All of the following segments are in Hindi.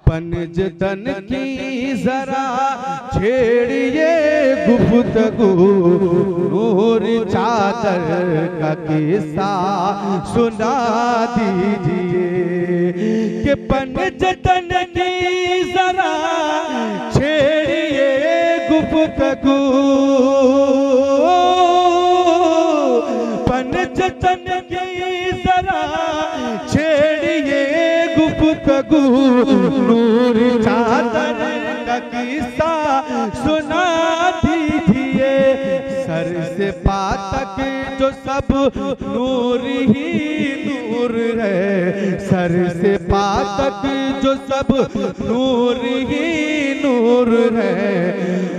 पंजतन की जरा छेड़िए गुफ्तगू, नूर चादर का किस्सा सुना दीजिए। कि पंजतन की जरा छेड़िए गुफ्तगू, पंजतन की जरा छेड़िए गुफ्तगू, नूर चादर का किस्सा सुना दीजिए। सर से पाँव तक जो सब नूर ही नूर है, सर से पाँव तक जो सब नूर ही नूर है,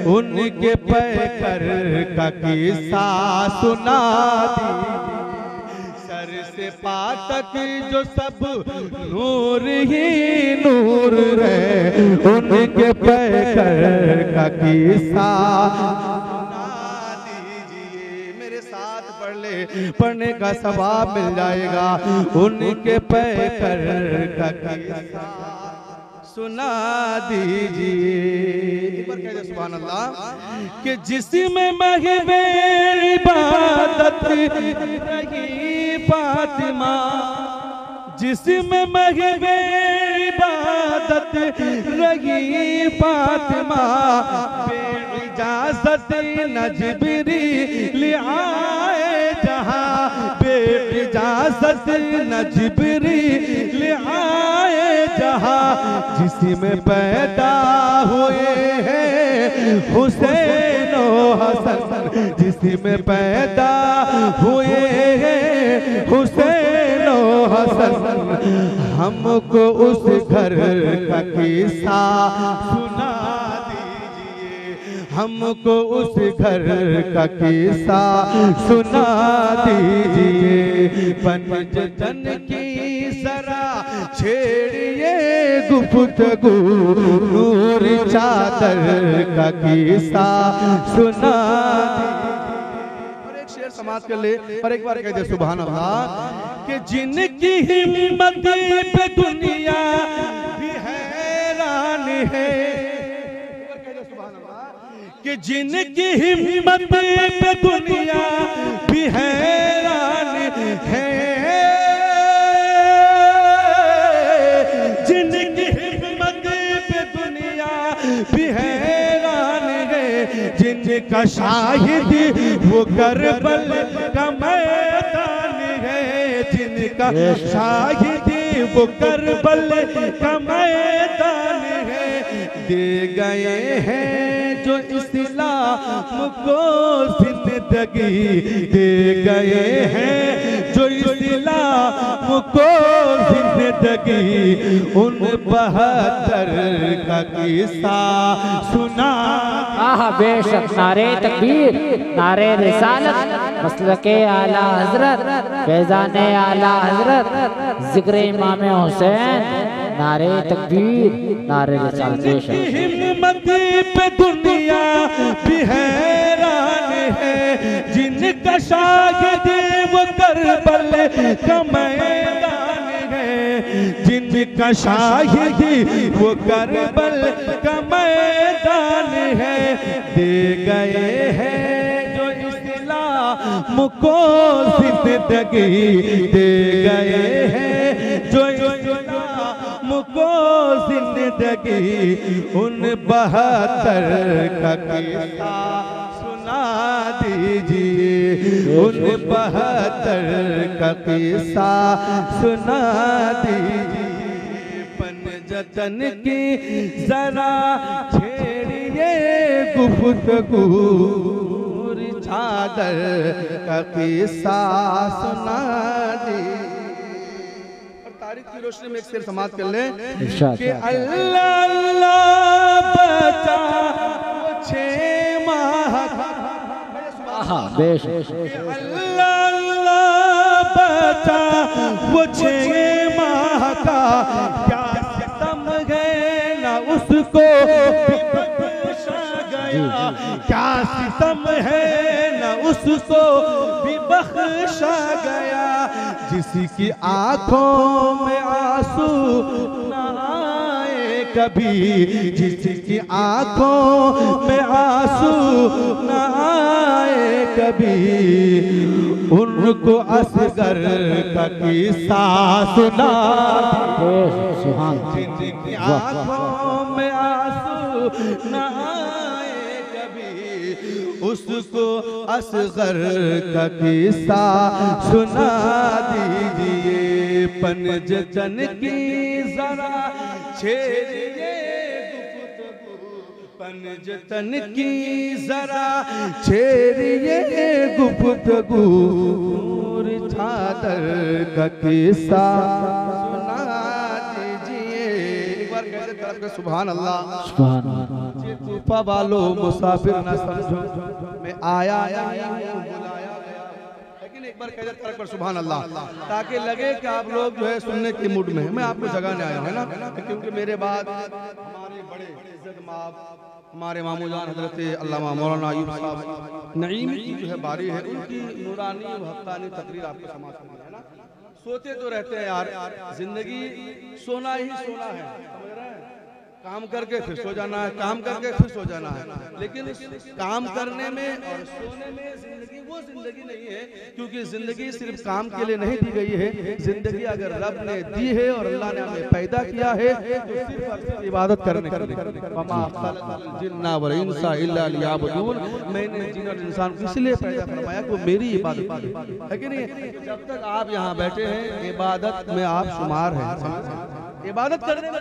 उनके पैकर का किस्सा सुना दीजिए। सर से पाँव तक जो सब नूर ही नूर है, उनके पैकर का किस्सा सुना दीजिए। मेरे साथ पढ़ ले, पढ़ने का सवाब मिल जाएगा। उनके पैकर का किस्सा सुना दीजिए। एक बार कह दे सुभान अल्लाह। कि जिसमें महवे इबादत रही फातिमा, जिसमें महवे इबादत रही फातिमा, बेइजाजत न जिब्रील आए जहां, बेइजाजत न जिब्रील आए जहां, जिसमें पैदा हुए हैं हुसैन और हसन, जिसमें पैदा हुए हैं हुसैन और हसन, हमको उस घर का किस्सा सुना दीजिए। हमको उस घर का किस्सा सुना दीजिए। पंजतन की जरा छेड़िए गुफ्तगू, नूर चादर का किस्सा सुना दीजिए। और एक शेर समाज कर ले और एक बार कह दे सुभान अल्लाह। कि जिनकी हिम्मत पे दुनिया भी हैरान है, कि जिनकी हिम्मत पे दुनिया भी हैरान है, जिनकी हिम्मत पे दुनिया भी हैरान है, जिनका शाहिद वो करबल का मैदान है, जिनका शाहिद वो करबल का मैदान है, दे गए हैं जो इस्लाम को जिंदगी, दे गए हैं जो इस्लाम को जिंदगी, उन 72 का किस्सा सुना। आहा बेशक, नारे तकबीर, नारे रिसालत, मसलके आला हजरत, फैजाने आला हजरत, जिक्र इमाम हुसैन, नारे तकबीर, नारे रिसालत। बेशक हिम्मत पे दुनिया भी हैरान है, जिनका शाहिद वो करबल का मैदान है, जिनका शाहिद वो करबल का मैदान है, दे गए हैं जो इस्लाम को जिंदगी, दे गए हैं जो इस्लाम को जिंदगी, उन 72 का किस्सा सुना दीजिए। उन 72 का किस्सा सुना दीजिए। पंजतन की जरा छेड़िए गुफ्तगू, चादर का किस्सा सुना दीजिए। तारीख की रोशनी में एक शेर समाप्त कर ले। कि अल्लाह अल्लाह बचा वो 6 माह का, अल्लाह अल्लाह बचा वो 6 माह का, क्या सितम है ना उसको बख्शा गया, क्या सितम है ना उसको भी बख्शा गया, जिसकी आंखों में आंसू न आए कभी, जिसकी आंखों में आंसू न आए कभी, उनको असगर का किस्सा सुना। जिनकी आंखों में आंसू न आए कभी, उसको असगर का किस्सा सुना दीजिए। पंजतन की जरा छेड़िए गुफ्तगू, पंजतन की जरा छेड़िए गुफ्तगू, नूर चादर का किस्सा सुना दीजिए। एक बार कहते तरफ सुभान अल्लाह। सुभान अल्लाह। तूफा वालों मुसाफिर न समझो, मैं आया बुलाया गया। लेकिन एक बार कहते तरफ पर सुभान अल्लाह, ताकि लगे कि आप लोग जो है सुनने के मूड में है। मैं आपको जगाने आया हूँ, है ना, क्योंकि मेरे बाद हमारे बड़े इज्जत माफ हमारे मामूजान हजरत अल्लामा मौलाना अयूब साहब नईम की जो है बारी है, उनकी नूरानी हफ्तानी तकरीर आपको समाज करनी है ना। सोते तो रहते हैं यार, जिंदगी सोना ही सोना है, समझ रहे हैं? काम करके फिर सो जाना है, काम करके फिर सो जाना है। लेकिन काम करने में और सोने में जिंदगी वो जिंदगी नहीं है, क्योंकि जिंदगी सिर्फ काम के लिए नहीं दी गई है। जिंदगी अगर रब ने दी है और अल्लाह ने हमें पैदा किया है तो सिर्फ और सिर्फ इबादत करने के लिए। वमा खलक़ल जिन्ना वल इंसा इल्ला लियअबुदून, मैंने जिन और इंसान को इसलिए पैदा फरमाया कि वो मेरी इबादत करे, है कि नहीं? जब तक आप यहाँ बैठे हैं इबादत में आप शुमार हैं, इबादत करने में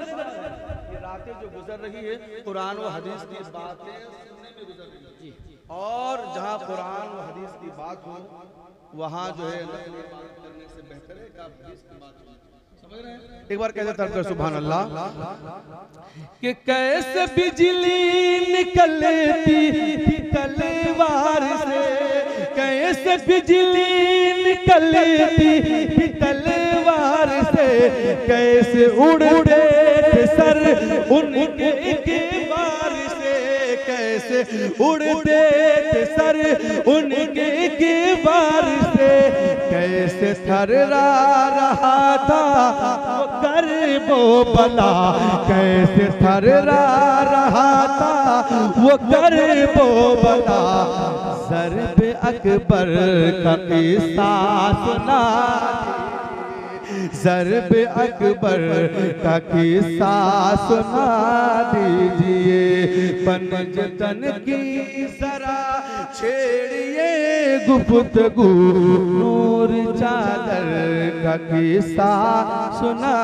रातें जो गुजर रही है कुरान व हदीस की बातें सुनने में गुजर रही है, और जहाँ कुरान व हदीस की बात हो वहाँ जो है इबादत करने से बेहतर है कि आप हदीस की बात सुनें। समझ रहे हैं? एक बार कहते तरफ सुभान अल्लाह कि कैसे बिजली निकलती तलवार से, कैसे बिजली निकलती तलवार से, कैसे उड़ते सर उनके एक बार से, कैसे उड़ते सर उनके एक बार से, कैसे थर्रा रहा था वो करबो बला, कैसे थर्रा रहा था वो करबो बला, ज़र्ब अकबर का किस्सा सुना, ज़र्ब अकबर का किस्सा सुना दीजिए। पंजतन की जरा छेड़िए गुफ्तगू, नूर चादर का किस्सा सुना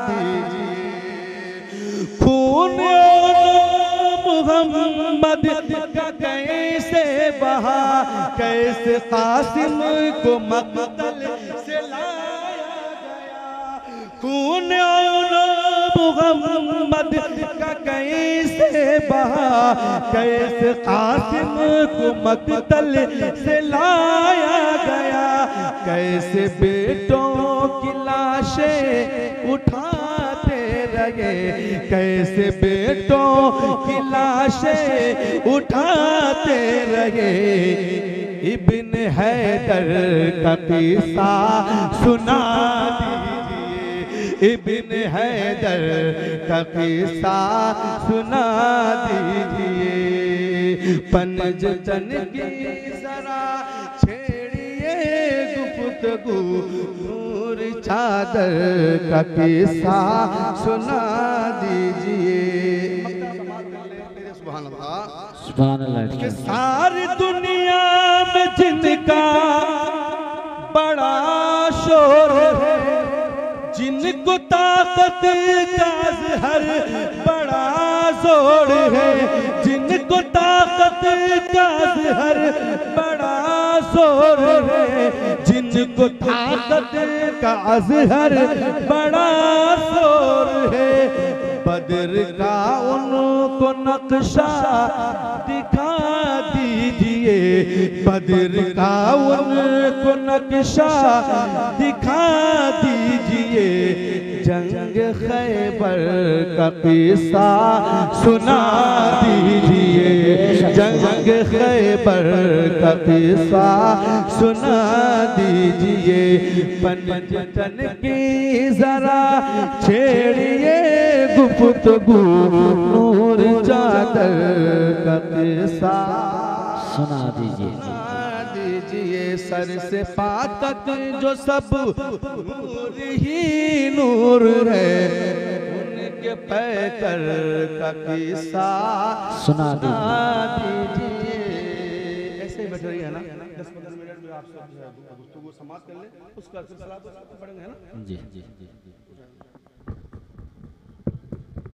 दीजिए। खून मोहम्मद का कैसे बहा, कैसे कासिम को मक़तल से लाया गया, खून मोहम्मद का कैसे बहा, कैसे कासिम को मक़तल से लाया गया, कैसे बेटों की लाशें उठाते रहे, कैसे बेटों की लाशें उठाते रहे, इब्न हैदर का किस्सा सुना दीजिए, इब्न हैदर का किस्सा सुना दीजिए। पंजतन की जरा छेड़िए गुफ्तगू, नूर चादर का किस्सा सुना दीजिए। सुभान अल्लाह, सुभान अल्लाह। सारी दुनिया में जिनका बड़ा शोर है, जिनको ताकत का हर बड़ा जोर है, जिनको ताकत का हर बड़ा जोर है, जिनको ताकत का अजहर बड़ा जोर है, बद्र का उनको नक्शा दिखा दीजिए, बद्र का उनको नक्शा दिखा दीजिए, जंग खैबर का किस्सा सुना दीजिए, जंग के खैबर का किस्सा सुना दीजिए, पंचतन की जरा छेड़िए गुफ्तगू, नूर चादर का किस्सा सुना दीजिए। सर से पांव तक जो सब नूर ही नूर है, उनके पैकर का किस्सा सुना दीजिए। ऐसे ही बैठ रही है ना, 10-15 मिनट में आप सब गुफ्तगू समाप्त कर ले, उसका सिलसिला पढ़ेंगे है ना। जी जी जी।